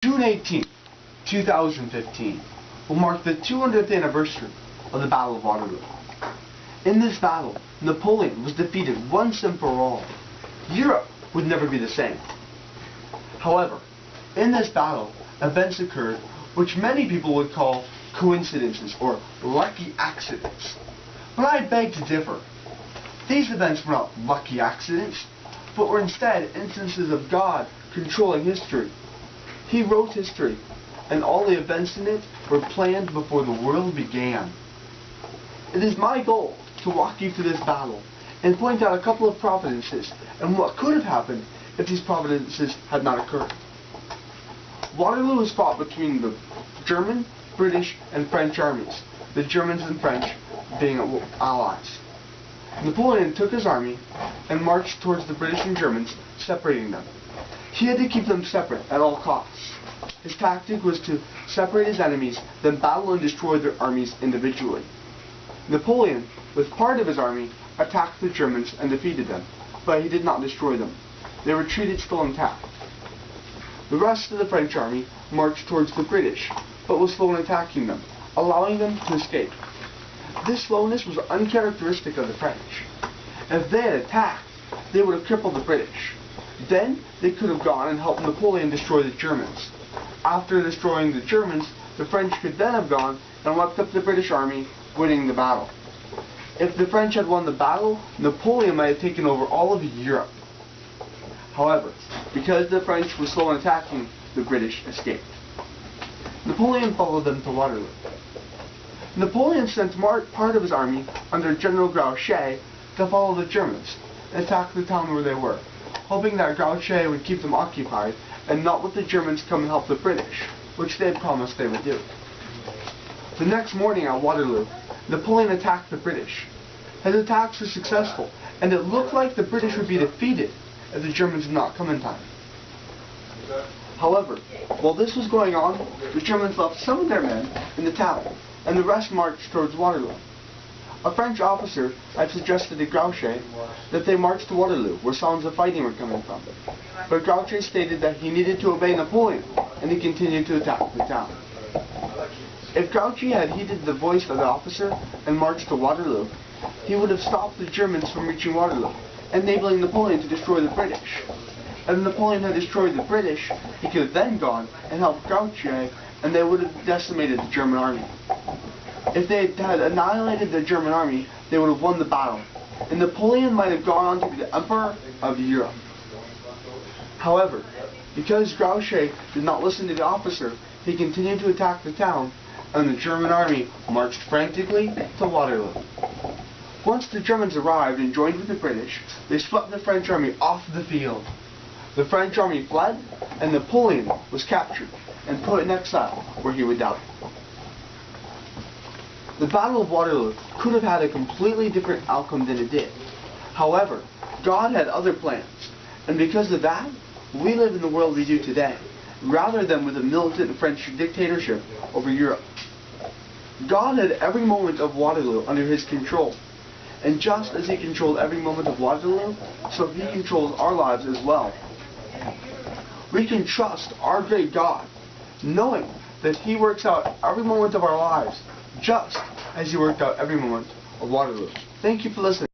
June 18th, 2015 will mark the 200th anniversary of the Battle of Waterloo. In this battle, Napoleon was defeated once and for all. Europe would never be the same. However, in this battle, events occurred which many people would call coincidences or lucky accidents. But I beg to differ. These events were not lucky accidents, but were instead instances of God controlling history. He wrote history, and all the events in it were planned before the world began. It is my goal to walk you through this battle and point out a couple of providences and what could have happened if these providences had not occurred. Waterloo was fought between the German, British, and French armies, the Germans and French being allies. Napoleon took his army and marched towards the British and Germans, separating them. He had to keep them separate at all costs. His tactic was to separate his enemies, then battle and destroy their armies individually. Napoleon, with part of his army, attacked the Germans and defeated them, but he did not destroy them. They retreated still intact. The rest of the French army marched towards the British, but was slow in attacking them, allowing them to escape. This slowness was uncharacteristic of the French. If they had attacked, they would have crippled the British. Then they could have gone and helped Napoleon destroy the Germans. After destroying the Germans, the French could then have gone and swept up the British army, winning the battle. If the French had won the battle, Napoleon might have taken over all of Europe. However, because the French were slow in attacking, the British escaped. Napoleon followed them to Waterloo. Napoleon sent part of his army under General Grouchy to follow the Germans and attack the town where they were, hoping that Grouchy would keep them occupied and not let the Germans come and help the British, which they had promised they would do. The next morning at Waterloo, Napoleon attacked the British. His attacks were successful, and it looked like the British would be defeated if the Germans did not come in time. However, while this was going on, the Germans left some of their men in the town, and the rest marched towards Waterloo. A French officer had suggested to Grouchy that they march to Waterloo, where sounds of fighting were coming from. But Grouchy stated that he needed to obey Napoleon, and he continued to attack the town. If Grouchy had heeded the voice of the officer and marched to Waterloo, he would have stopped the Germans from reaching Waterloo, enabling Napoleon to destroy the British. If Napoleon had destroyed the British, he could have then gone and helped Grouchy, and they would have decimated the German army. If they had annihilated the German army, they would have won the battle, and Napoleon might have gone on to be the Emperor of Europe. However, because Grouchy did not listen to the officer, he continued to attack the town, and the German army marched frantically to Waterloo. Once the Germans arrived and joined with the British, they swept the French army off the field. The French army fled, and Napoleon was captured and put in exile, where he would die. The Battle of Waterloo could have had a completely different outcome than it did. However, God had other plans, and because of that, we live in the world we do today, rather than with a militant French dictatorship over Europe. God had every moment of Waterloo under his control, and just as he controlled every moment of Waterloo, so he controls our lives as well. We can trust our great God, knowing that he works out every moment of our lives, just as he worked out every moment of Waterloo. Thank you for listening.